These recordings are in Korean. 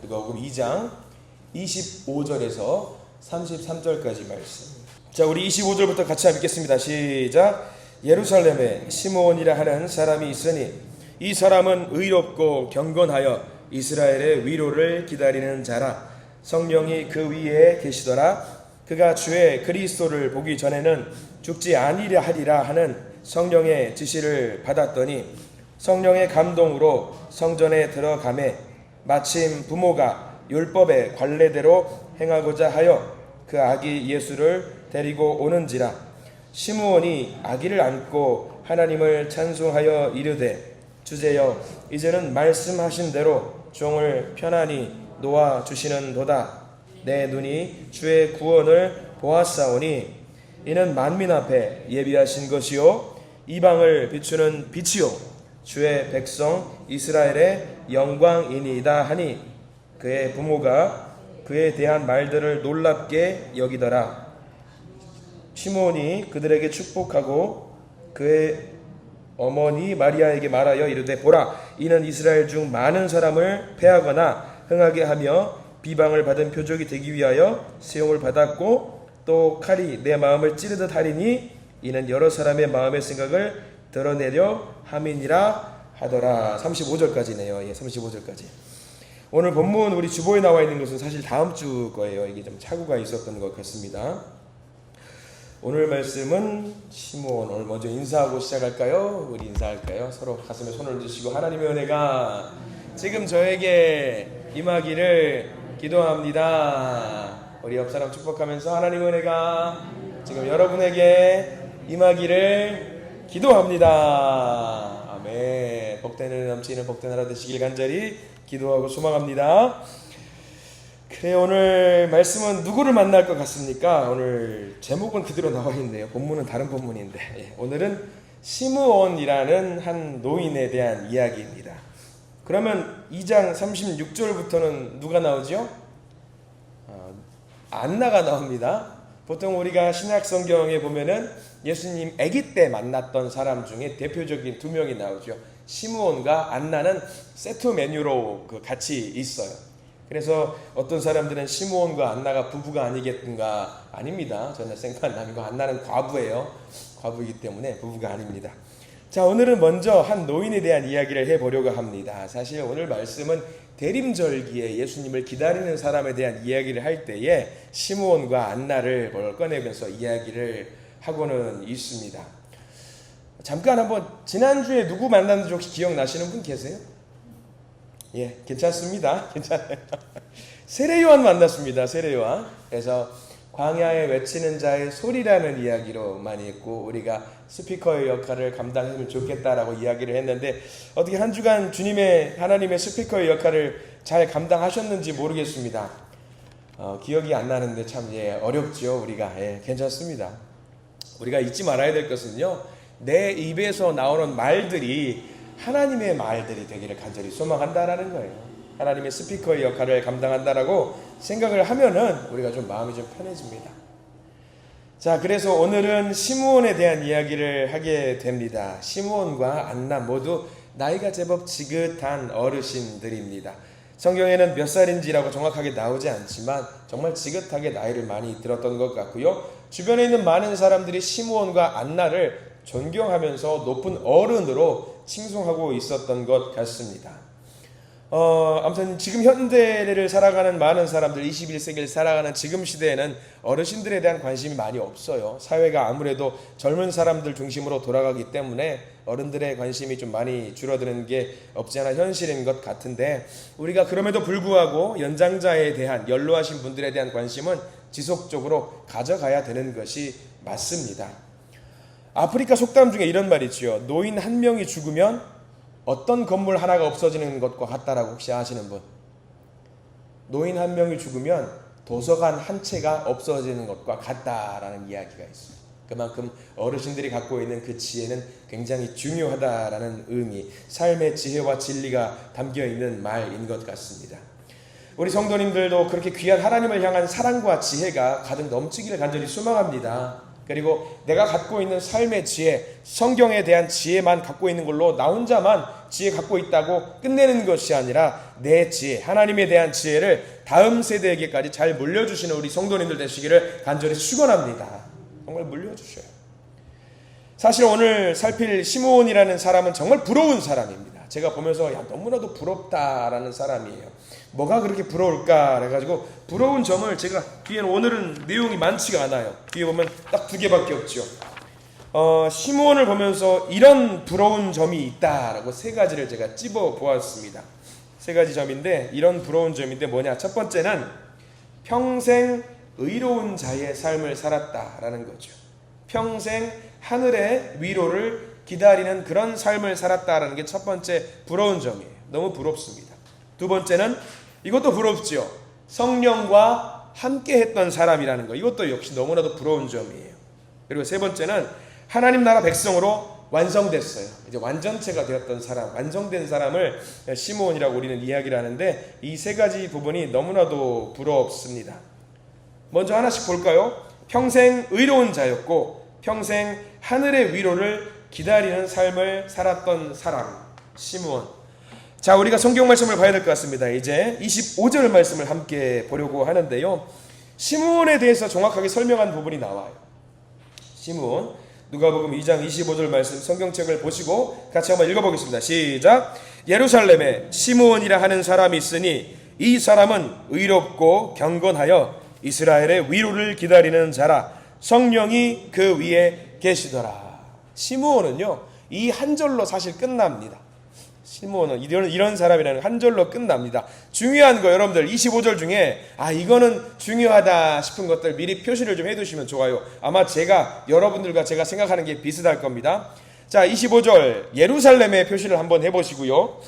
누가복음 2장 25절에서 33절까지 말씀. 자, 우리 25절부터 같이 읽겠습니다. 시작. 예루살렘에 시므온이라 하는 사람이 있으니 이 사람은 의롭고 경건하여 이스라엘의 위로를 기다리는 자라. 성령이 그 위에 계시더라. 그가 주의 그리스도를 보기 전에는 죽지 아니려 하리라 하는 성령의 지시를 받았더니 성령의 감동으로 성전에 들어가매 마침 부모가 율법의 관례대로 행하고자 하여 그 아기 예수를 데리고 오는지라. 시므온이 아기를 안고 하나님을 찬송하여 이르되 주제여 이제는 말씀하신 대로 종을 편안히 놓아 주시는도다. 내 눈이 주의 구원을 보았사오니 이는 만민 앞에 예비하신 것이요 이방을 비추는 빛이요 주의 백성 이스라엘의 영광이니이다 하니 그의 부모가 그에 대한 말들을 놀랍게 여기더라. 시므온이 그들에게 축복하고 그의 어머니 마리아에게 말하여 이르되 보라 이는 이스라엘 중 많은 사람을 패하거나 흥하게 하며 비방을 받은 표적이 되기 위하여 세움을 받았고 또 칼이 내 마음을 찌르듯 하리니 이는 여러 사람의 마음의 생각을 드러내려 함이니라 하더라. 35절까지네요. 35절까지. 오늘 본문 우리 주보에 나와 있는 것은 사실 다음 주 거예요. 이게 좀 착오가 있었던 것 같습니다. 오늘 말씀은 시므온. 오늘 먼저 인사하고 시작할까요? 우리 인사할까요? 서로 가슴에 손을 얹으시고 하나님의 은혜가 지금 저에게 임하기를 기도합니다. 우리 옆 사람 축복하면서 하나님의 은혜가 지금 여러분에게 임하기를 기도합니다. 아멘. 복된 은혜 넘치는 복된 나라 되시길 간절히 기도하고 소망합니다. 그래, 오늘 말씀은 누구를 만날 것 같습니까? 오늘 제목은 그대로 나와 있네요. 본문은 다른 본문인데 오늘은 시므온이라는 한 노인에 대한 이야기입니다. 그러면 2장 36절부터는 누가 나오죠? 안나가 나옵니다. 보통 우리가 신약 성경에 보면은 예수님 아기 때 만났던 사람 중에 대표적인 두 명이 나오죠. 시므온과 안나는 세트 메뉴로 같이 있어요. 그래서 어떤 사람들은 시므온과 안나가 부부가 아니겠는가? 아닙니다. 저는 생각나는 안나는 과부예요. 과부이기 때문에 부부가 아닙니다. 자, 오늘은 먼저 한 노인에 대한 이야기를 해보려고 합니다. 사실 오늘 말씀은 대림절기에 예수님을 기다리는 사람에 대한 이야기를 할 때에 시므온과 안나를 꺼내면서 이야기를 하고는 있습니다. 잠깐 한번 지난주에 누구 만났는지 혹시 기억나시는 분 계세요? 예, 괜찮습니다. 괜찮아요. 세례요한 만났습니다. 세례요한. 그래서 광야에 외치는 자의 소리라는 이야기로 많이 했고 우리가 스피커의 역할을 감당하면 좋겠다라고 이야기를 했는데 어떻게 한 주간 주님의 하나님의 스피커의 역할을 잘 감당하셨는지 모르겠습니다. 기억이 안 나는데 참 어렵죠. 우리가 괜찮습니다. 우리가 잊지 말아야 될 것은요, 내 입에서 나오는 말들이 하나님의 말들이 되기를 간절히 소망한다라는 거예요. 하나님의 스피커의 역할을 감당한다라고 생각을 하면은 우리가 좀 마음이 좀 편해집니다. 자, 그래서 오늘은 시므온에 대한 이야기를 하게 됩니다. 시므온과 안나 모두 나이가 제법 지긋한 어르신들입니다. 성경에는 몇 살인지라고 정확하게 나오지 않지만 정말 지긋하게 나이를 많이 들었던 것 같고요. 주변에 있는 많은 사람들이 시므온과 안나를 존경하면서 높은 어른으로 칭송하고 있었던 것 같습니다. 아무튼 지금 현대를 살아가는 많은 사람들, 21세기를 살아가는 지금 시대에는 어르신들에 대한 관심이 많이 없어요. 사회가 아무래도 젊은 사람들 중심으로 돌아가기 때문에 어른들의 관심이 좀 많이 줄어드는 게 없지 않아 현실인 것 같은데, 우리가 그럼에도 불구하고 연장자에 대한, 연로하신 분들에 대한 관심은 지속적으로 가져가야 되는 것이 맞습니다. 아프리카 속담 중에 이런 말이 있죠. 노인 한 명이 죽으면 어떤 건물 하나가 없어지는 것과 같다라고 혹시 아시는 분? 노인 한 명이 죽으면 도서관 한 채가 없어지는 것과 같다라는 이야기가 있어요. 그만큼 어르신들이 갖고 있는 그 지혜는 굉장히 중요하다라는 의미, 삶의 지혜와 진리가 담겨있는 말인 것 같습니다. 우리 성도님들도 그렇게 귀한 하나님을 향한 사랑과 지혜가 가득 넘치기를 간절히 소망합니다. 그리고 내가 갖고 있는 삶의 지혜, 성경에 대한 지혜만 갖고 있는 걸로 나 혼자만 지혜 갖고 있다고 끝내는 것이 아니라 내 지혜, 하나님에 대한 지혜를 다음 세대에게까지 잘 물려주시는 우리 성도님들 되시기를 간절히 축원합니다. 정말 물려주셔요. 사실 오늘 살필 시므온이라는 사람은 정말 부러운 사람입니다. 제가 보면서 너무나도 부럽다라는 사람이에요. 뭐가 그렇게 부러울까 해가지고 부러운 점을 제가 뒤에는 오늘은 내용이 많지가 않아요. 뒤에 보면 딱 2개밖에 없죠. 시므온을 보면서 이런 부러운 점이 있다라고 3가지를 제가 찝어 보았습니다. 3가지 점인데 이런 부러운 점인데 뭐냐? 첫 번째는 평생 의로운 자의 삶을 살았다라는 거죠. 평생 하늘의 위로를 기다리는 그런 삶을 살았다라는 게 첫 번째 부러운 점이에요. 너무 부럽습니다. 2번째는 이것도 부럽죠. 성령과 함께 했던 사람이라는 거. 이것도 역시 너무나도 부러운 점이에요. 그리고 3번째는 하나님 나라 백성으로 완성됐어요. 이제 완전체가 되었던 사람, 완성된 사람을 시므온이라고 우리는 이야기를 하는데 이 3가지 부분이 너무나도 부럽습니다. 먼저 하나씩 볼까요? 평생 의로운 자였고 평생 하늘의 위로를 기다리는 삶을 살았던 사람, 시므온. 자, 우리가 성경 말씀을 봐야 될 것 같습니다. 이제 25절 말씀을 함께 보려고 하는데요. 시므온에 대해서 정확하게 설명한 부분이 나와요. 시므온, 누가복음 2장 25절 말씀 성경책을 보시고 같이 한번 읽어보겠습니다. 시작. 예루살렘에 시므온이라 하는 사람이 있으니 이 사람은 의롭고 경건하여 이스라엘의 위로를 기다리는 자라. 성령이 그 위에 계시더라. 시므온은요, 이 한 절로 사실 끝납니다. 시므온은 이런 사람이라는 한 절로 끝납니다. 중요한 거 여러분들 25절 중에 이거는 중요하다 싶은 것들 미리 표시를 좀 해두시면 좋아요. 아마 여러분들과 제가 생각하는 게 비슷할 겁니다. 자, 25절 예루살렘의 표시를 한번 해보시고요.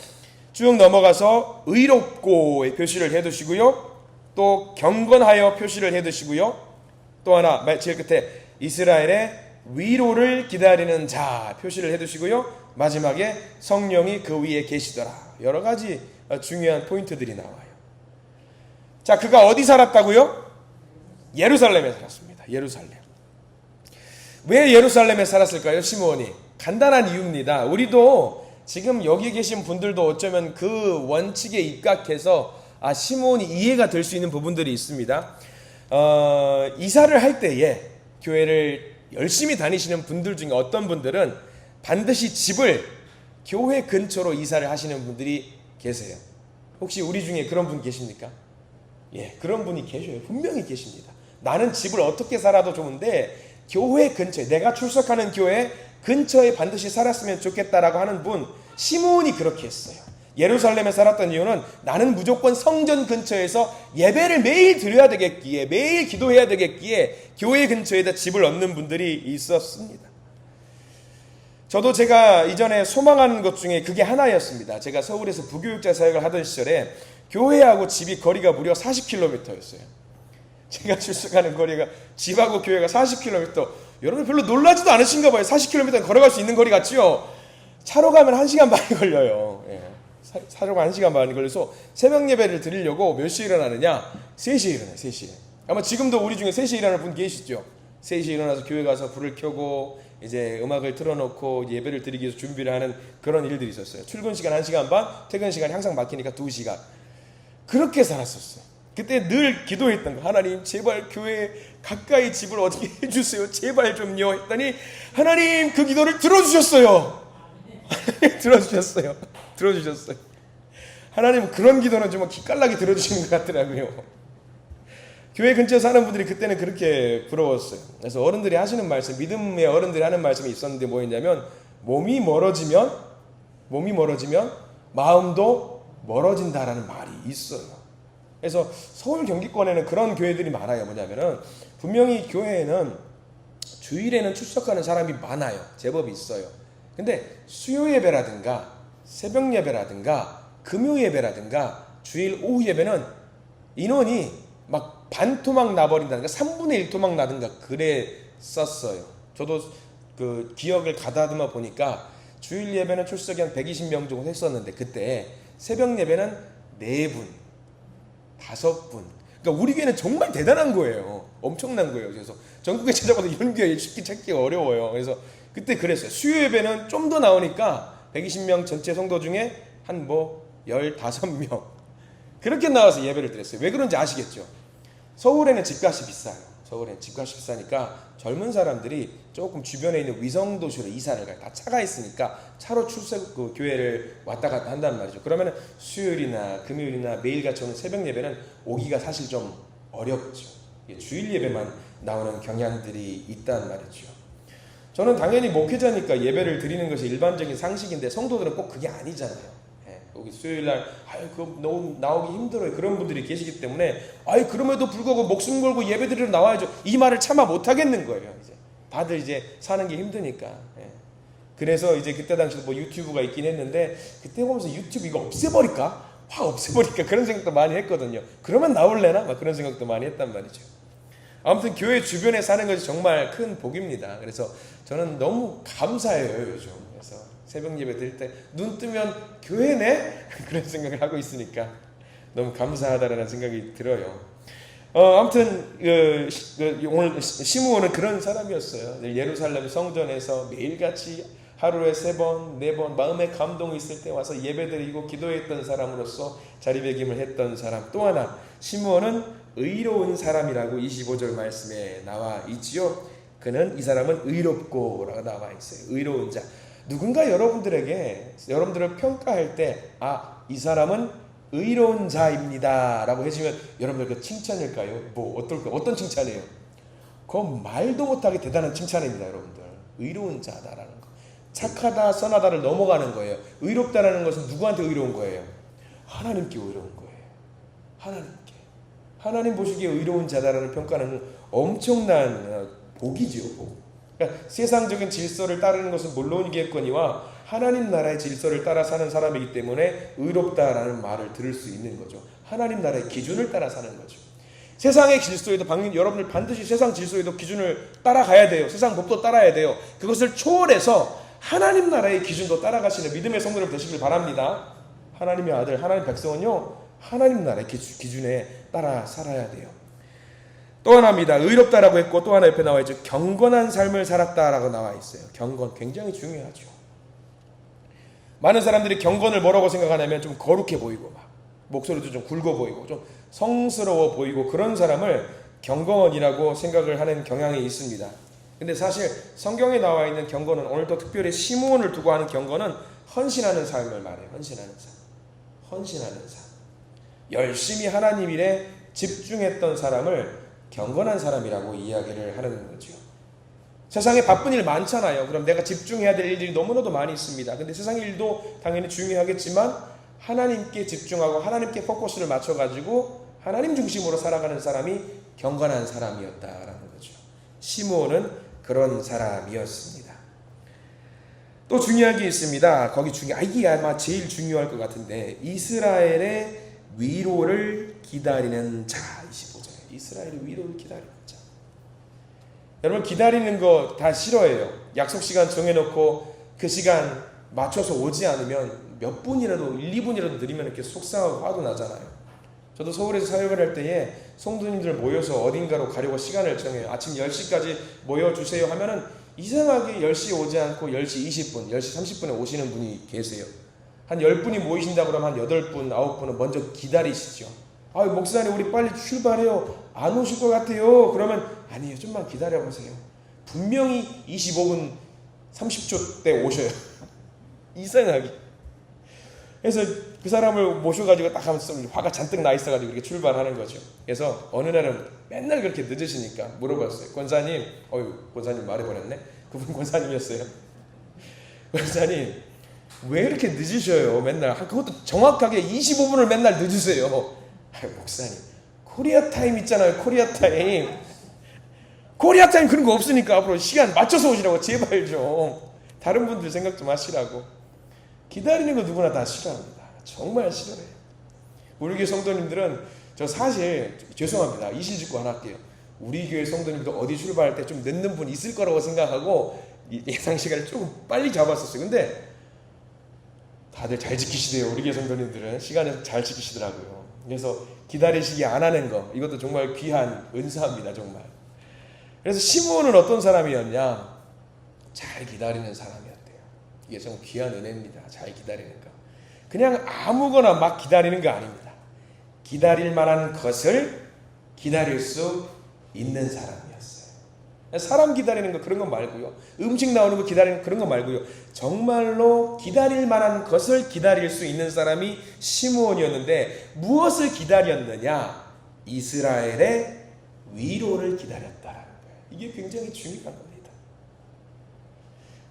쭉 넘어가서 의롭고의 표시를 해두시고요. 또 경건하여 표시를 해두시고요. 또 하나 제일 끝에 이스라엘의 위로를 기다리는 자 표시를 해두시고요. 마지막에 성령이 그 위에 계시더라. 여러 가지 중요한 포인트들이 나와요. 자, 그가 어디 살았다고요? 예루살렘에 살았습니다. 예루살렘. 왜 예루살렘에 살았을까요? 시므온이. 간단한 이유입니다. 우리도 지금 여기 계신 분들도 어쩌면 그 원칙에 입각해서 시므온이 이해가 될 수 있는 부분들이 있습니다. 이사를 할 때에 교회를 열심히 다니시는 분들 중에 어떤 분들은 반드시 집을 교회 근처로 이사를 하시는 분들이 계세요. 혹시 우리 중에 그런 분 계십니까? 예, 그런 분이 계셔요. 분명히 계십니다. 나는 집을 어떻게 살아도 좋은데 교회 근처에, 내가 출석하는 교회 근처에 반드시 살았으면 좋겠다라고 하는 분, 시므온이 그렇게 했어요. 예루살렘에 살았던 이유는 나는 무조건 성전 근처에서 예배를 매일 드려야 되겠기에, 매일 기도해야 되겠기에 교회 근처에다 집을 얻는 분들이 있었습니다. 저도 제가 이전에 소망하는 것 중에 그게 하나였습니다. 제가 서울에서 부교육자 사역을 하던 시절에 교회하고 집이 거리가 무려 40km였어요. 제가 출석하는 거리가 집하고 교회가 40km. 여러분 별로 놀라지도 않으신가 봐요. 40km는 걸어갈 수 있는 거리 같죠? 차로 가면 1시간 반이 걸려요. 예. 차로 가면 1시간 반이 걸려서 새벽 예배를 드리려고 몇 시에 일어나느냐? 3시에 일어나요. 3시에. 아마 지금도 우리 중에 3시에 일어나는 분 계시죠? 3시에 일어나서 교회 가서 불을 켜고 이제 음악을 틀어놓고 예배를 드리기 위해서 준비를 하는 그런 일들이 있었어요. 출근 시간 1시간 반, 퇴근 시간이 항상 막히니까 2시간. 그렇게 살았었어요. 그때 늘 기도했던 거. 하나님 제발 교회 가까이 집을 얻게 해주세요. 제발 좀요. 했더니 하나님 그 기도를 들어주셨어요. 들어주셨어요. 하나님은 그런 기도는 좀 기깔나게 들어주시는 것 같더라고요. 교회 근처에 사는 분들이 그때는 그렇게 부러웠어요. 그래서 어른들이 하시는 말씀, 믿음의 어른들이 하는 말씀이 있었는데 뭐였냐면 몸이 멀어지면 마음도 멀어진다라는 말이 있어요. 그래서 서울 경기권에는 그런 교회들이 많아요. 뭐냐면은 분명히 교회에는 주일에는 출석하는 사람이 많아요. 제법 있어요. 근데 수요 예배라든가 새벽 예배라든가 금요 예배라든가 주일 오후 예배는 인원이 막 반토막 나버린다든가 3분의 1 토막 나든가 그랬었어요. 저도 그 기억을 가다듬어 보니까 주일 예배는 출석이 한 120명 정도 했었는데 그때 새벽 예배는 4분, 5분. 그러니까 우리 교회는 정말 대단한 거예요. 엄청난 거예요. 그래서 전국에 찾아봐도 이런 교회 쉽게 찾기가 어려워요. 그래서 그때 그랬어요. 수요 예배는 좀 더 나오니까 120명 전체 성도 중에 한 15명 그렇게 나와서 예배를 드렸어요. 왜 그런지 아시겠죠? 서울에는 집값이 비싸요. 서울에는 집값이 비싸니까 젊은 사람들이 조금 주변에 있는 위성도시로 이사를 가요. 다 차가 있으니까 차로 그 교회를 왔다 갔다 한단 말이죠. 그러면 수요일이나 금요일이나 매일같이 오는 새벽 예배는 오기가 사실 좀 어렵죠. 주일 예배만 나오는 경향들이 있단 말이죠. 저는 당연히 목회자니까 예배를 드리는 것이 일반적인 상식인데 성도들은 꼭 그게 아니잖아요. 여기 수요일날 그거 나오기 힘들어요. 그런 분들이 계시기 때문에 그럼에도 불구하고 목숨 걸고 예배 드리러 나와야죠. 이 말을 참아 못하겠는 거예요. 이제 다들 이제 사는 게 힘드니까. 그래서 이제 그때 당시에 뭐 유튜브가 있긴 했는데 그때 보면서 유튜브 이거 없애버릴까? 확 없애버릴까? 그런 생각도 많이 했거든요. 그러면 나올래나? 막 그런 생각도 많이 했단 말이죠. 아무튼 교회 주변에 사는 것이 정말 큰 복입니다. 그래서 저는 너무 감사해요, 요즘. 그래서 새벽 예배 드릴 때 눈 뜨면 교회네? 그런 생각을 하고 있으니까 너무 감사하다라는 생각이 들어요. 아무튼 오늘 시므온은 그런 사람이었어요. 예루살렘 성전에서 매일같이 하루에 3번, 4번 마음의 감동이 있을 때 와서 예배드리고 기도했던 사람으로서 자리매김을 했던 사람. 또 하나 시므온은 의로운 사람이라고 25절 말씀에 나와 있지요. 이 사람은 의롭고 라고 나와 있어요. 의로운 자. 누군가 여러분들을 평가할 때 이 사람은 의로운 자입니다 라고 해주면 여러분들 그 칭찬일까요? 어떤 칭찬이에요? 그건 말도 못하게 대단한 칭찬입니다. 여러분들 의로운 자다라는 거, 착하다 선하다를 넘어가는 거예요. 의롭다라는 것은 누구한테 의로운 거예요? 하나님께 의로운 거예요. 하나님 보시기에 의로운 자다라는 평가는 엄청난 복이지요. 복. 그러니까 세상적인 질서를 따르는 것은 물론이겠거니와 하나님 나라의 질서를 따라 사는 사람이기 때문에 의롭다라는 말을 들을 수 있는 거죠. 하나님 나라의 기준을 따라 사는 거죠. 세상의 질서에도 여러분들 반드시 세상 질서에도 기준을 따라가야 돼요. 세상 법도 따라야 돼요. 그것을 초월해서 하나님 나라의 기준도 따라가시는 믿음의 성도들 되시길 바랍니다. 하나님의 아들, 하나님 백성은요, 하나님 나라의 기준에 따라 살아야 돼요. 또 하나입니다. 의롭다라고 했고 또 하나 옆에 나와 있죠. 경건한 삶을 살았다라고 나와 있어요. 경건 굉장히 중요하죠. 많은 사람들이 경건을 뭐라고 생각하냐면 좀 거룩해 보이고 막 목소리도 좀 굵어 보이고 좀 성스러워 보이고 그런 사람을 경건이라고 생각을 하는 경향이 있습니다. 근데 사실 성경에 나와 있는 경건은, 오늘도 특별히 시므온을 두고 하는 경건은 헌신하는 삶을 말해요. 헌신하는 삶. 열심히 하나님 일에 집중했던 사람을 경건한 사람이라고 이야기를 하는 거죠. 세상에 바쁜 일 많잖아요. 그럼 내가 집중해야 될 일들이 너무나도 많이 있습니다. 근데 세상 일도 당연히 중요하겠지만 하나님께 집중하고 하나님께 포커스를 맞춰가지고 하나님 중심으로 살아가는 사람이 경건한 사람이었다라는 거죠. 시므온은 그런 사람이었습니다. 또 중요한 게 있습니다. 이게 아마 제일 중요할 것 같은데, 이스라엘의 위로를 기다리는 자. 25절. 이스라엘의 위로를 기다리는 자. 여러분 기다리는 거 다 싫어해요. 약속 시간 정해놓고 그 시간 맞춰서 오지 않으면 몇 분이라도 1, 2분이라도 느리면 이렇게 속상하고 화도 나잖아요. 저도 서울에서 사역을 할 때에 성도님들 모여서 어딘가로 가려고 시간을 정해요. 아침 10시까지 모여주세요 하면은 이상하게 10시에 오지 않고 10시 20분, 10시 30분에 오시는 분이 계세요. 한 10분이 모이신다 그러면 한 8분, 9분은 먼저 기다리시죠. 목사님 우리 빨리 출발해요. 안 오실 것 같아요. 그러면 아니에요. 좀만 기다려보세요. 분명히 25분 30초 때 오셔요. 이상하게. 그래서 그 사람을 모셔가지고 딱 하면 화가 잔뜩 나 있어가지고 이렇게 출발하는 거죠. 그래서 어느 날은 맨날 그렇게 늦으시니까 물어봤어요. 권사님, 권사님 말해버렸네. 그분 권사님이었어요. 권사님, 왜 이렇게 늦으셔요? 맨날. 그것도 정확하게 25분을 맨날 늦으세요. 목사님, 코리아 타임 있잖아요. 코리아 타임 그런 거 없으니까 앞으로 시간 맞춰서 오시라고 제발 좀. 다른 분들 생각 좀 하시라고. 기다리는 거 누구나 다 싫어합니다. 정말 싫어해요. 우리 교회 성도님들은, 저 사실 죄송합니다. 이실직고 하나 할게요. 우리 교회 성도님도 어디 출발할 때 좀 늦는 분 있을 거라고 생각하고 예상 시간을 조금 빨리 잡았었어요. 근데 다들 잘 지키시대요. 우리 교회 성도님들은 시간을 잘 지키시더라고요. 그래서 기다리시기 안 하는 거, 이것도 정말 귀한 은사입니다. 정말. 그래서 시므온은 어떤 사람이었냐? 잘 기다리는 사람이었대요. 이게 정말 귀한 은혜입니다. 잘 기다리는 거. 그냥 아무거나 막 기다리는 거 아닙니다. 기다릴 만한 것을 기다릴 수 있는 사람이었어요. 사람 기다리는 거 그런 거 말고요. 음식 나오는 거 기다리는 거 그런 거 말고요. 정말로 기다릴 만한 것을 기다릴 수 있는 사람이 시므온이었는데 무엇을 기다렸느냐? 이스라엘의 위로를 기다렸다라는 거예요. 이게 굉장히 중요한 겁니다.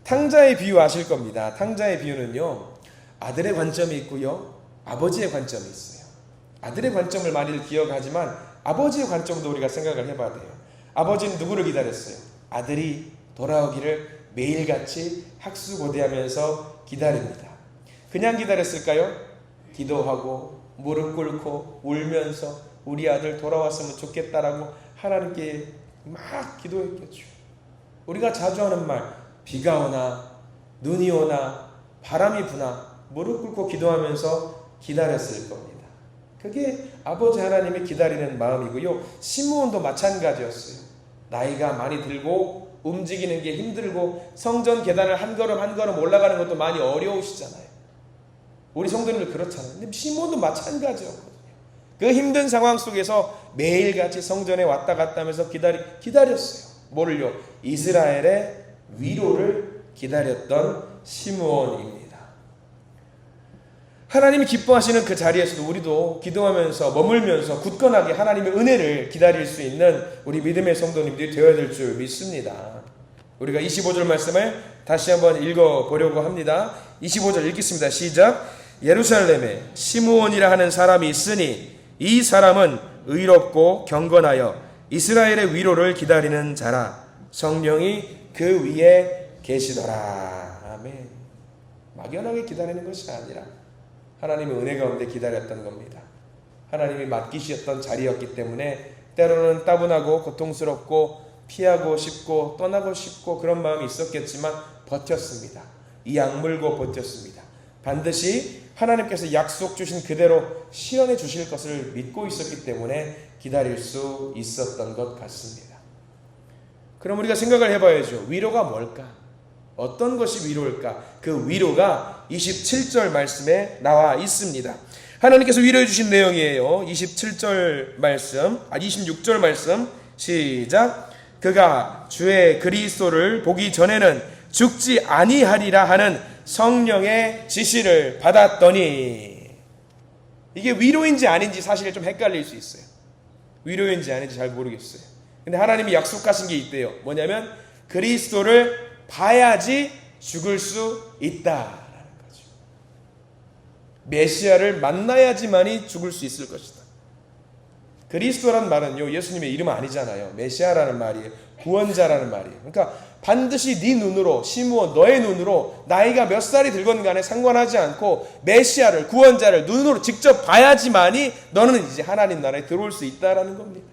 탕자의 비유 아실 겁니다. 탕자의 비유는요. 아들의 관점이 있고요. 아버지의 관점이 있어요. 아들의 관점을 많이들 기억하지만 아버지의 관점도 우리가 생각을 해봐야 돼요. 아버지는 누구를 기다렸어요? 아들이 돌아오기를 매일같이 학수고대하면서 기다립니다. 그냥 기다렸을까요? 기도하고 무릎 꿇고 울면서 우리 아들 돌아왔으면 좋겠다라고 하나님께 막 기도했겠죠. 우리가 자주 하는 말, 비가 오나 눈이 오나 바람이 부나 무릎 꿇고 기도하면서 기다렸을 겁니다. 그게 아버지 하나님이 기다리는 마음이고요. 시므온도 마찬가지였어요. 나이가 많이 들고 움직이는 게 힘들고 성전 계단을 한 걸음 한 걸음 올라가는 것도 많이 어려우시잖아요. 우리 성도님들 그렇잖아요. 근데 시므온도 마찬가지였거든요. 그 힘든 상황 속에서 매일같이 성전에 왔다 갔다 하면서 기다렸어요. 뭐를요? 이스라엘의 위로를 기다렸던 시므온입니다. 하나님이 기뻐하시는 그 자리에서도 우리도 기도하면서 머물면서 굳건하게 하나님의 은혜를 기다릴 수 있는 우리 믿음의 성도님들이 되어야 될 줄 믿습니다. 우리가 25절 말씀을 다시 한번 읽어보려고 합니다. 25절 읽겠습니다. 시작. 예루살렘에 시므온이라 하는 사람이 있으니 이 사람은 의롭고 경건하여 이스라엘의 위로를 기다리는 자라. 성령이 그 위에 계시더라. 아멘. 막연하게 기다리는 것이 아니라 하나님의 은혜 가운데 기다렸던 겁니다. 하나님이 맡기셨던 자리였기 때문에 때로는 따분하고 고통스럽고 피하고 싶고 떠나고 싶고 그런 마음이 있었겠지만 버텼습니다. 이 악물고 버텼습니다. 반드시 하나님께서 약속 주신 그대로 실현해 주실 것을 믿고 있었기 때문에 기다릴 수 있었던 것 같습니다. 그럼 우리가 생각을 해봐야죠. 위로가 뭘까? 어떤 것이 위로일까? 그 위로가 27절 말씀에 나와 있습니다. 하나님께서 위로해 주신 내용이에요. 27절 말씀, 26절 말씀 시작. 그가 주의 그리스도를 보기 전에는 죽지 아니하리라 하는 성령의 지시를 받았더니. 이게 위로인지 아닌지 사실 좀 헷갈릴 수 있어요. 위로인지 아닌지 잘 모르겠어요. 근데 하나님이 약속하신 게 있대요. 뭐냐면 그리스도를 봐야지 죽을 수 있다라는 거죠. 메시아를 만나야지만이 죽을 수 있을 것이다. 그리스도라는 말은요, 예수님의 이름 아니잖아요. 메시아라는 말이에요. 구원자라는 말이에요. 그러니까 반드시 네 눈으로, 시므온 너의 눈으로 나이가 몇 살이 들건 간에 상관하지 않고 메시아를, 구원자를 눈으로 직접 봐야지만이 너는 이제 하나님 나라에 들어올 수 있다라는 겁니다.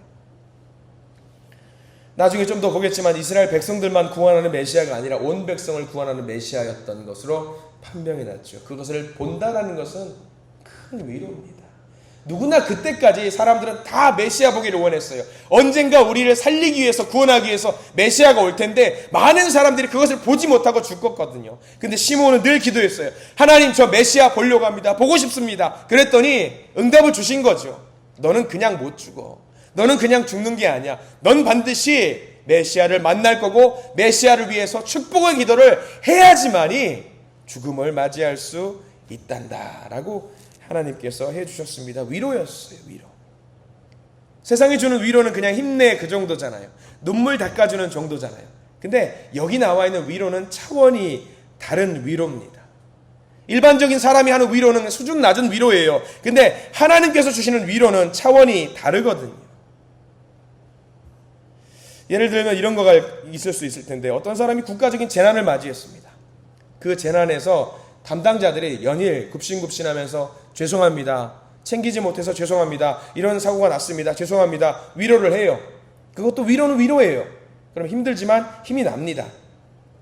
나중에 좀 더 보겠지만 이스라엘 백성들만 구원하는 메시아가 아니라 온 백성을 구원하는 메시아였던 것으로 판명이 났죠. 그것을 본다라는 것은 큰 위로입니다. 누구나 그때까지 사람들은 다 메시아 보기를 원했어요. 언젠가 우리를 살리기 위해서, 구원하기 위해서 메시아가 올 텐데 많은 사람들이 그것을 보지 못하고 죽었거든요. 근데 시므온은 늘 기도했어요. 하나님, 저 메시아 보려고 합니다. 보고 싶습니다. 그랬더니 응답을 주신 거죠. 너는 그냥 못 죽어. 너는 그냥 죽는 게 아니야. 넌 반드시 메시아를 만날 거고 메시아를 위해서 축복의 기도를 해야지만이 죽음을 맞이할 수 있단다 라고 하나님께서 해주셨습니다. 위로였어요. 위로. 세상이 주는 위로는 그냥 힘내 그 정도잖아요. 눈물 닦아주는 정도잖아요. 근데 여기 나와 있는 위로는 차원이 다른 위로입니다. 일반적인 사람이 하는 위로는 수준 낮은 위로예요. 근데 하나님께서 주시는 위로는 차원이 다르거든요. 예를 들면 이런 거가 있을 수 있을 텐데, 어떤 사람이 국가적인 재난을 맞이했습니다. 그 재난에서 담당자들이 연일 굽신굽신하면서 죄송합니다, 챙기지 못해서 죄송합니다, 이런 사고가 났습니다, 죄송합니다, 위로를 해요. 그것도 위로는 위로예요. 그럼 힘들지만 힘이 납니다.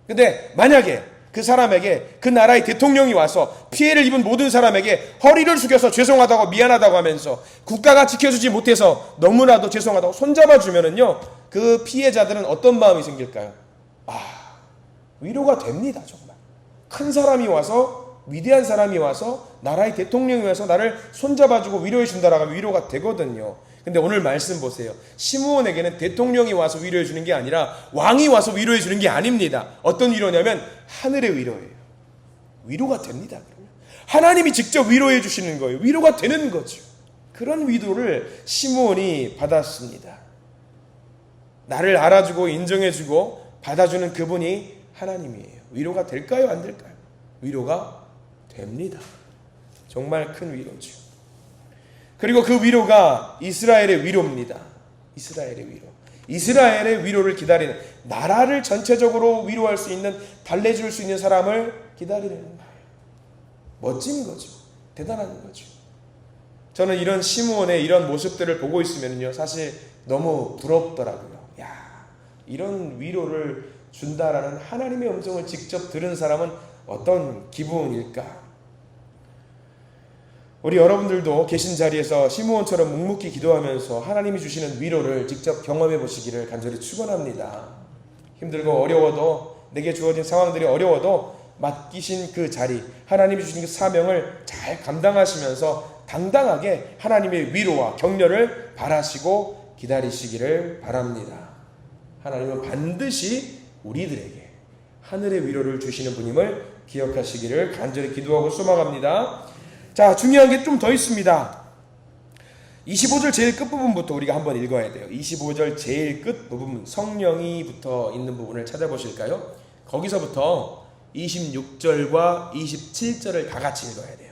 근데 만약에 그 사람에게 그 나라의 대통령이 와서 피해를 입은 모든 사람에게 허리를 숙여서 죄송하다고 미안하다고 하면서 국가가 지켜주지 못해서 너무나도 죄송하다고 손잡아주면은요, 그 피해자들은 어떤 마음이 생길까요? 위로가 됩니다. 정말 큰 사람이 와서 위대한 사람이 와서 나라의 대통령이 와서 나를 손잡아주고 위로해 준다라고 하면 위로가 되거든요. 근데 오늘 말씀 보세요. 시므온에게는 대통령이 와서 위로해 주는 게 아니라 왕이 와서 위로해 주는 게 아닙니다. 어떤 위로냐면 하늘의 위로예요. 위로가 됩니다. 그러면 하나님이 직접 위로해 주시는 거예요. 위로가 되는 거죠. 그런 위로를 시므온이 받았습니다. 나를 알아주고 인정해주고 받아주는 그분이 하나님이에요. 위로가 될까요? 안 될까요? 위로가 됩니다. 정말 큰 위로죠. 그리고 그 위로가 이스라엘의 위로입니다. 이스라엘의 위로. 이스라엘의 위로를 기다리는, 나라를 전체적으로 위로할 수 있는, 달래줄 수 있는 사람을 기다리는 거예요. 멋진 거죠. 대단한 거죠. 저는 이런 시므온의 이런 모습들을 보고 있으면요, 사실 너무 부럽더라고요. 야, 이런 위로를 준다라는 하나님의 음성을 직접 들은 사람은 어떤 기분일까? 우리 여러분들도 계신 자리에서 시므온처럼 묵묵히 기도하면서 하나님이 주시는 위로를 직접 경험해 보시기를 간절히 축원합니다. 힘들고 어려워도, 내게 주어진 상황들이 어려워도 맡기신 그 자리, 하나님이 주신 그 사명을 잘 감당하시면서 당당하게 하나님의 위로와 격려를 바라시고 기다리시기를 바랍니다. 하나님은 반드시 우리들에게 하늘의 위로를 주시는 분임을 기억하시기를 간절히 기도하고 소망합니다. 자, 중요한 게 좀 더 있습니다. 25절 제일 끝부분부터 우리가 한번 읽어야 돼요. 25절 제일 끝부분, 성령이 붙어 있는 부분을 찾아보실까요? 거기서부터 26절과 27절을 다 같이 읽어야 돼요.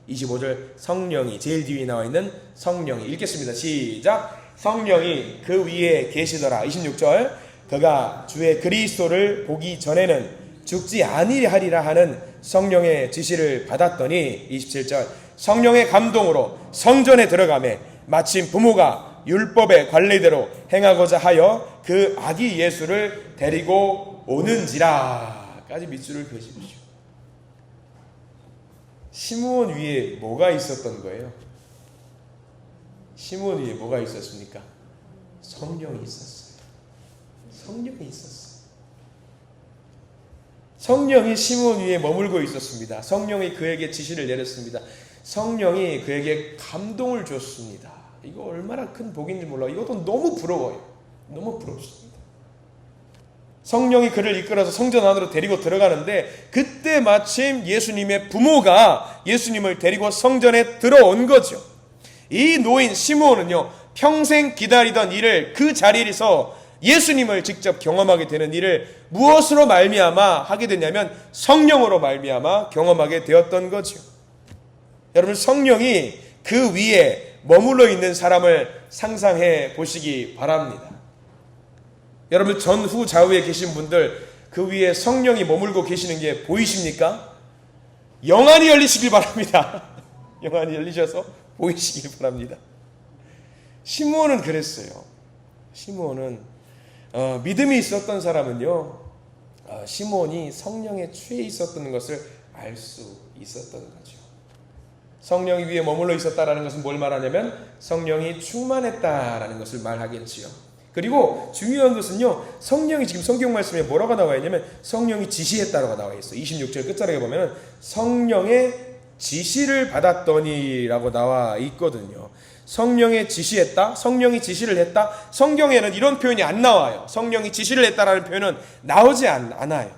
25절 성령이, 제일 뒤에 나와 있는 성령이, 읽겠습니다. 시작. 성령이 그 위에 계시더라. 26절, 그가 주의 그리스도를 보기 전에는 죽지 아니하리라 하는 성령의 지시를 받았더니, 27절, 성령의 감동으로 성전에 들어가매 마침 부모가 율법의 관례대로 행하고자 하여 그 아기 예수를 데리고 오는지라 까지 밑줄을 그으십시오. 시므온 위에 뭐가 있었던 거예요? 시므온 위에 뭐가 있었습니까? 성령이 있었어요. 성령이 있었어요. 성령이 시므온 위에 머물고 있었습니다. 성령이 그에게 지시를 내렸습니다. 성령이 그에게 감동을 줬습니다. 이거 얼마나 큰 복인지 몰라요. 이것도 너무 부러워요. 너무 부럽습니다. 성령이 그를 이끌어서 성전 안으로 데리고 들어가는데, 그때 마침 예수님의 부모가 예수님을 데리고 성전에 들어온 거죠. 이 노인 시므온은요, 평생 기다리던 일을, 그 자리에서 예수님을 직접 경험하게 되는 일을 무엇으로 말미암아 하게 됐냐면 성령으로 말미암아 경험하게 되었던 거죠. 여러분, 성령이 그 위에 머물러 있는 사람을 상상해 보시기 바랍니다. 여러분, 전후 좌우에 계신 분들, 그 위에 성령이 머물고 계시는 게 보이십니까? 영안이 열리시길 바랍니다. 영안이 열리셔서 보이시길 바랍니다. 시므온은 그랬어요. 시므온은 믿음이 있었던 사람은요, 시므온이 성령에 취해 있었던 것을 알 수 있었던 거죠. 성령이 위에 머물러 있었다라는 것은 뭘 말하냐면 성령이 충만했다라는 것을 말하겠지요. 그리고 중요한 것은요, 성령이 지금 성경 말씀에 뭐라고 나와 있냐면 성령이 지시했다라고 나와 있어요. 26절 끝자락에 보면 성령의 지시를 받았더니라고 나와 있거든요. 성령의 지시했다, 성령이 지시를 했다. 성경에는 이런 표현이 안 나와요. 성령이 지시를 했다라는 표현은 나오지 않아요.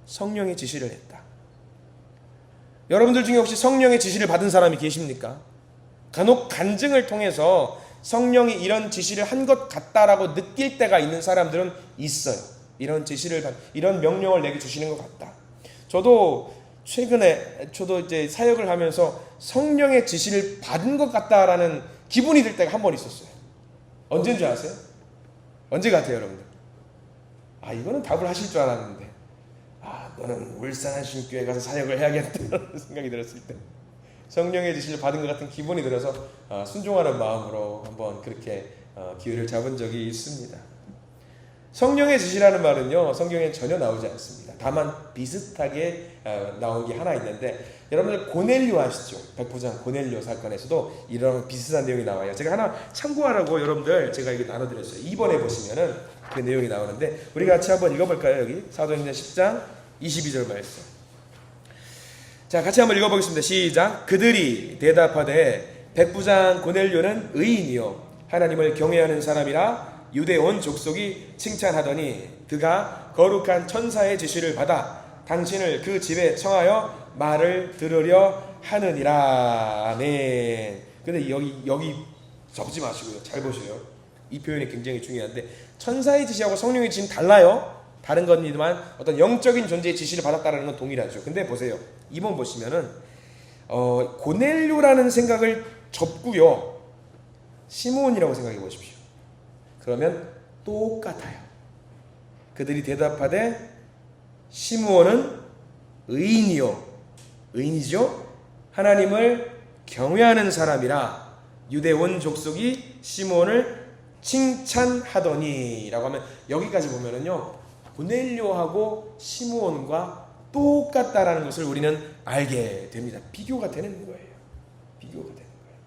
성령이 지시를 했다. 여러분들 중에 혹시 성령의 지시를 받은 사람이 계십니까? 간혹 간증을 통해서 성령이 이런 지시를 한 것 같다라고 느낄 때가 있는 사람들은 있어요. 이런 지시를, 이런 명령을 내게 주시는 것 같다. 저도 최근에 이제 사역을 하면서 성령의 지시를 받은 것 같다라는 기분이 들 때가 한 번 있었어요. 언제인 줄 아세요? 언제 같아요, 여러분들? 이거는 답을 하실 줄 알았는데, 너는 울산 한신교회 가서 사역을 해야겠다는 생각이 들었을 때 성령의 지시를 받은 것 같은 기분이 들어서 순종하는 마음으로 한번 그렇게 기회를 잡은 적이 있습니다. 성령의 지시라는 말은요, 성경에 전혀 나오지 않습니다. 다만 비슷하게 나온 게 하나 있는데, 여러분들 고넬료 아시죠? 백부장 고넬료 사건에서도 이런 비슷한 내용이 나와요. 제가 하나 참고하라고 여러분들 제가 이거 나눠드렸어요. 2번에 보시면은 그 내용이 나오는데, 우리 같이 한번 읽어볼까요? 여기 사도행전 10장 22절 말씀. 자, 같이 한번 읽어보겠습니다. 시작. 그들이 대답하되 백부장 고넬료는 의인이요 하나님을 경외하는 사람이라 유대 온 족속이 칭찬하더니 그가 거룩한 천사의 지시를 받아 당신을 그 집에 청하여 말을 들으려 하느니라. 아멘. 근데 여기 접지 마시고요. 잘 보세요. 이 표현이 굉장히 중요한데 천사의 지시하고 성령의 지시는 달라요. 다른 겁니다만 어떤 영적인 존재의 지시를 받았다는 건 동일하죠. 근데 보세요. 이번 보시면은 고넬료라는 생각을 접고요. 시므온이라고 생각해 보십시오. 그러면 똑같아요. 그들이 대답하되 시므온은 의인이요. 의인이죠. 하나님을 경외하는 사람이라 유대 온 족속이 시므온을 칭찬하더니 라고 하면 여기까지 보면은요 고넬료하고 시므온과 똑같다라는 것을 우리는 알게 됩니다. 비교가 되는 거예요. 비교가 되는 거예요.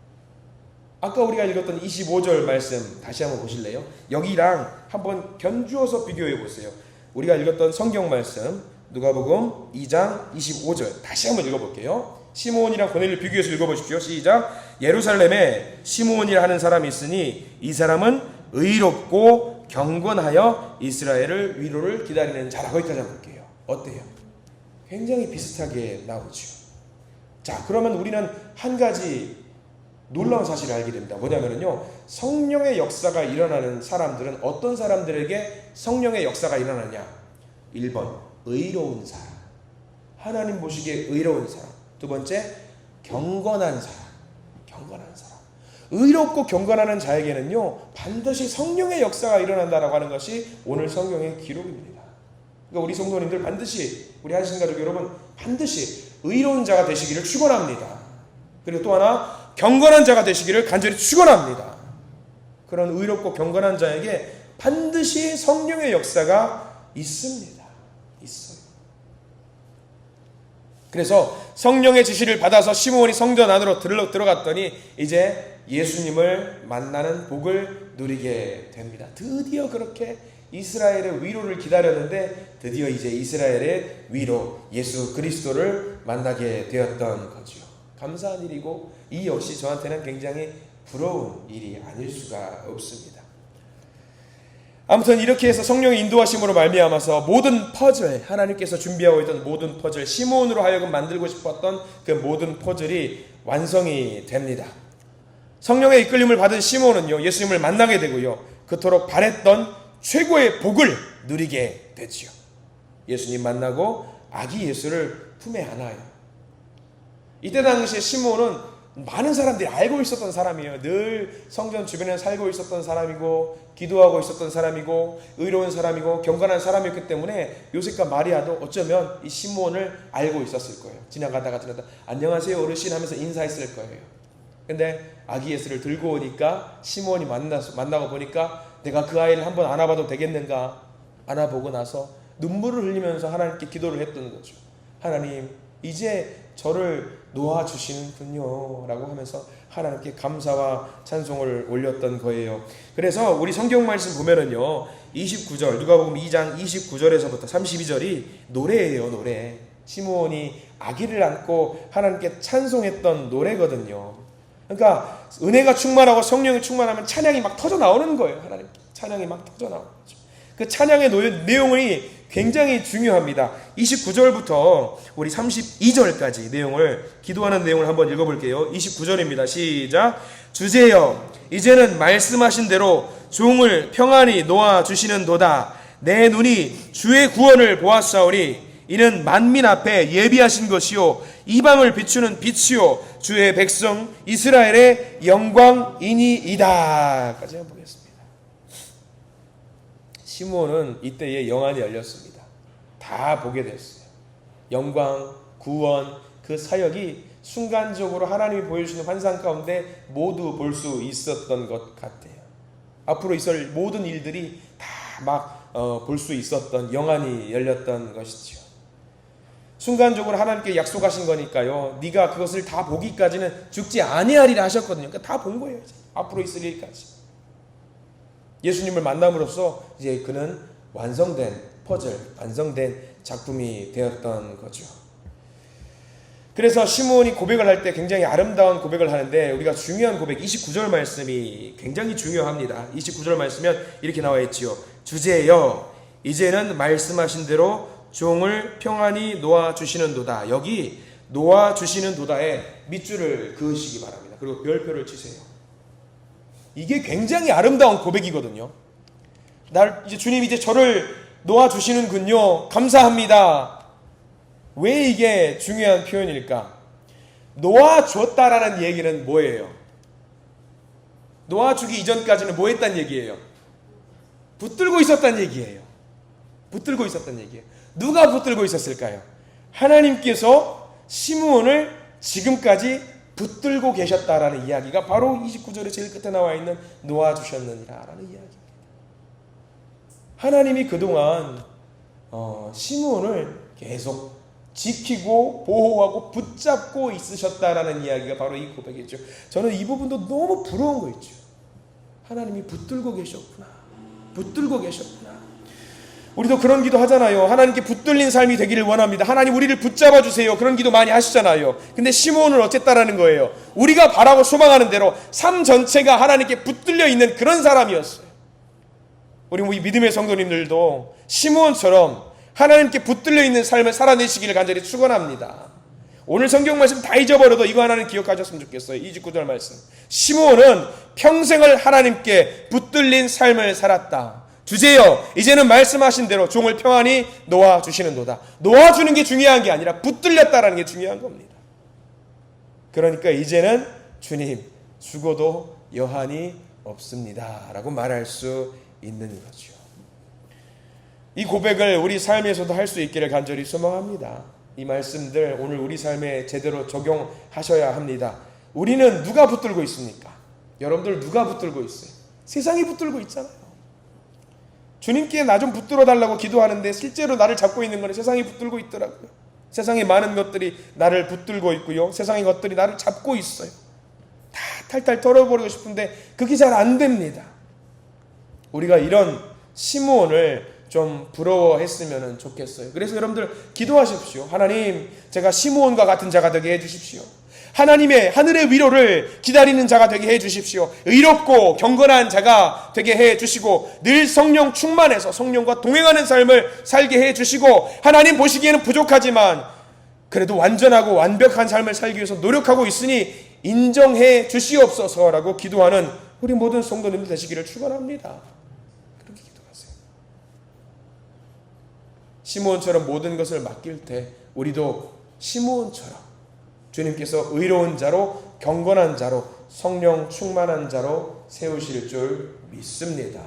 아까 우리가 읽었던 25절 말씀 다시 한번 보실래요? 여기랑 한번 견주어서 비교해 보세요. 우리가 읽었던 성경 말씀 누가복음 2장 25절 다시 한번 읽어볼게요. 시므온이랑 고넬료 비교해서 읽어보십시오. 시작. 예루살렘에 시므온이라 하는 사람이 있으니 이 사람은 의롭고 경건하여 이스라엘을 위로를 기다리는 자라. 거기까지 한번 볼게요. 어때요? 굉장히 비슷하게 나오죠. 자, 그러면 우리는 한 가지 놀라운 사실을 알게 됩니다. 뭐냐면요, 성령의 역사가 일어나는 사람들은 어떤 사람들에게 성령의 역사가 일어나냐? 1번 의로운 사람, 하나님 보시기에 의로운 사람. 두 번째 경건한 사람, 경건한 사람. 의롭고 경건하는 자에게는요 반드시 성령의 역사가 일어난다라고 하는 것이 오늘 성경의 기록입니다. 그러니까 우리 성도님들 반드시, 우리 한신가족 여러분 반드시 의로운 자가 되시기를 축원합니다. 그리고 또 하나 경건한 자가 되시기를 간절히 축원합니다. 그런 의롭고 경건한 자에게 반드시 성령의 역사가 있습니다. 있어요. 그래서 성령의 지시를 받아서 시므온이 성전 안으로 들어갔더니 이제 예수님을 만나는 복을 누리게 됩니다. 드디어 그렇게 이스라엘의 위로를 기다렸는데 드디어 이제 이스라엘의 위로 예수 그리스도를 만나게 되었던 거죠. 감사한 일이고 이 역시 저한테는 굉장히 부러운 일이 아닐 수가 없습니다. 아무튼 이렇게 해서 성령의 인도하심으로 말미암아서 모든 퍼즐, 하나님께서 준비하고 있던 모든 퍼즐, 시므온으로 하여금 만들고 싶었던 그 모든 퍼즐이 완성이 됩니다. 성령의 이끌림을 받은 시므온은요 예수님을 만나게 되고요 그토록 바랬던 최고의 복을 누리게 되지요. 예수님 만나고 아기 예수를 품에 안아요. 이때 당시에 시므온은 많은 사람들이 알고 있었던 사람이에요. 늘 성전 주변에 살고 있었던 사람이고 기도하고 있었던 사람이고 의로운 사람이고 경건한 사람이었기 때문에 요셉과 마리아도 어쩌면 이 시므온을 알고 있었을 거예요. 지나가다가 안녕하세요 어르신 하면서 인사했을 거예요. 근데 아기 예수를 들고 오니까 시므온이 만나고 보니까 내가 그 아이를 한번 안아봐도 되겠는가? 안아보고 나서 눈물을 흘리면서 하나님께 기도를 했던 거죠. 하나님 이제 저를 놓아주시는군요 라고 하면서 하나님께 감사와 찬송을 올렸던 거예요. 그래서 우리 성경 말씀 보면은요 29절 누가복음 2장 29절에서부터 32절이 노래예요. 노래. 시므온이 아기를 안고 하나님께 찬송했던 노래거든요. 그러니까 은혜가 충만하고 성령이 충만하면 찬양이 막 터져 나오는 거예요. 하나님 찬양이 막 터져 나오는 거죠. 그 찬양의 내용이 굉장히 중요합니다. 29절부터 우리 32절까지 내용을, 기도하는 내용을 한번 읽어볼게요. 29절입니다. 시작. 주제여 이제는 말씀하신 대로 종을 평안히 놓아주시는도다. 내 눈이 주의 구원을 보았사오니 이는 만민 앞에 예비하신 것이요 이방을 비추는 빛이요 주의 백성 이스라엘의 영광이니이다. 까지 한번 보겠습니다. 시므온은 이때에 영안이 열렸습니다. 다 보게 됐어요. 영광, 구원, 그 사역이 순간적으로 하나님이 보여주시는 환상 가운데 모두 볼 수 있었던 것 같아요. 앞으로 있을 모든 일들이 다 막 볼 수 있었던 영안이 열렸던 것이죠. 순간적으로 하나님께 약속하신 거니까요. 네가 그것을 다 보기까지는 죽지 아니하리라 하셨거든요. 그러니까 다 본 거예요. 이제. 앞으로 있을 일까지. 예수님을 만남으로써 이제 그는 완성된 퍼즐, 완성된 작품이 되었던 거죠. 그래서 시므온이 고백을 할 때 굉장히 아름다운 고백을 하는데 우리가 중요한 고백 29절 말씀이 굉장히 중요합니다. 29절 말씀은 이렇게 나와 있지요. 주제여 이제는 말씀하신 대로 종을 평안히 놓아주시는도다. 여기 놓아주시는도다에 밑줄을 그으시기 바랍니다. 그리고 별표를 치세요. 이게 굉장히 아름다운 고백이거든요. 주님 이제 저를 놓아주시는군요. 감사합니다. 왜 이게 중요한 표현일까? 놓아줬다라는 얘기는 뭐예요? 놓아주기 이전까지는 뭐 했단 얘기예요? 붙들고 있었단 얘기예요. 붙들고 있었단 얘기예요. 누가 붙들고 있었을까요? 하나님께서 시므온을 지금까지 붙들고 계셨다라는 이야기가 바로 29절의 제일 끝에 나와 있는 놓아주셨느니라라는 이야기입니다. 하나님이 그동안 시므온을 계속 지키고 보호하고 붙잡고 있으셨다라는 이야기가 바로 이 고백이죠. 저는 이 부분도 너무 부러운 거 있죠. 하나님이 붙들고 계셨구나. 붙들고 계셨구나. 우리도 그런 기도 하잖아요. 하나님께 붙들린 삶이 되기를 원합니다. 하나님 우리를 붙잡아 주세요. 그런 기도 많이 하시잖아요. 근데 시므온은 어쨌다라는 거예요. 우리가 바라고 소망하는 대로 삶 전체가 하나님께 붙들려 있는 그런 사람이었어요. 우리 믿음의 성도님들도 시므온처럼 하나님께 붙들려 있는 삶을 살아내시기를 간절히 축원합니다. 오늘 성경 말씀 다 잊어버려도 이거 하나는 기억하셨으면 좋겠어요. 29절 말씀. 시므온은 평생을 하나님께 붙들린 삶을 살았다. 주제여 이제는 말씀하신 대로 종을 평안히 놓아주시는도다. 놓아주는 게 중요한 게 아니라 붙들렸다라는 게 중요한 겁니다. 그러니까 이제는 주님 죽어도 여한이 없습니다 라고 말할 수 있는 거죠. 이 고백을 우리 삶에서도 할 수 있기를 간절히 소망합니다. 이 말씀들 오늘 우리 삶에 제대로 적용하셔야 합니다. 우리는 누가 붙들고 있습니까? 여러분들 누가 붙들고 있어요? 세상이 붙들고 있잖아요. 주님께 나 좀 붙들어 달라고 기도하는데 실제로 나를 잡고 있는 건 세상이 붙들고 있더라고요. 세상의 많은 것들이 나를 붙들고 있고요. 세상의 것들이 나를 잡고 있어요. 다 탈탈 털어버리고 싶은데 그게 잘 안 됩니다. 우리가 이런 시므온을 좀 부러워했으면 좋겠어요. 그래서 여러분들 기도하십시오. 하나님 제가 시므온과 같은 자가 되게 해주십시오. 하나님의 하늘의 위로를 기다리는 자가 되게 해주십시오. 의롭고 경건한 자가 되게 해주시고 늘 성령 충만해서 성령과 동행하는 삶을 살게 해주시고 하나님 보시기에는 부족하지만 그래도 완전하고 완벽한 삶을 살기 위해서 노력하고 있으니 인정해 주시옵소서라고 기도하는 우리 모든 성도님들 되시기를 축원합니다. 그렇게 기도하세요. 시므온처럼 모든 것을 맡길 때 우리도 시므온처럼 주님께서 의로운 자로 경건한 자로 성령 충만한 자로 세우실 줄 믿습니다.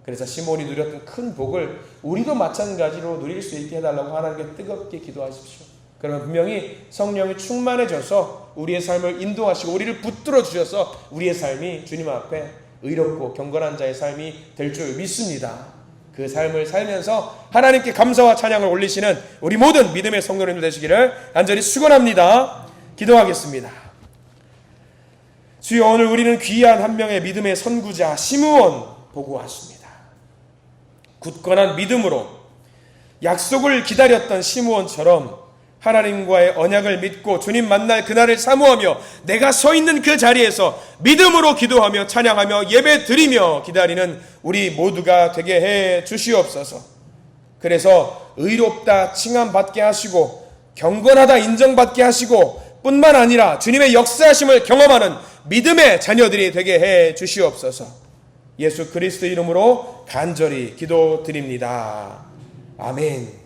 그래서 시므온이 누렸던 큰 복을 우리도 마찬가지로 누릴 수 있게 해달라고 하나님께 뜨겁게 기도하십시오. 그러면 분명히 성령이 충만해져서 우리의 삶을 인도하시고 우리를 붙들어 주셔서 우리의 삶이 주님 앞에 의롭고 경건한 자의 삶이 될 줄 믿습니다. 그 삶을 살면서 하나님께 감사와 찬양을 올리시는 우리 모든 믿음의 성도님들 되시기를 간절히 축원합니다. 기도하겠습니다. 주여 오늘 우리는 귀한 한 명의 믿음의 선구자 시므온 보고 왔습니다. 굳건한 믿음으로 약속을 기다렸던 시므온처럼 하나님과의 언약을 믿고 주님 만날 그날을 사모하며 내가 서 있는 그 자리에서 믿음으로 기도하며 찬양하며 예배 드리며 기다리는 우리 모두가 되게 해 주시옵소서. 그래서 의롭다 칭함받게 하시고 경건하다 인정받게 하시고 뿐만 아니라 주님의 역사하심을 경험하는 믿음의 자녀들이 되게 해 주시옵소서. 예수 그리스도 이름으로 간절히 기도드립니다. 아멘.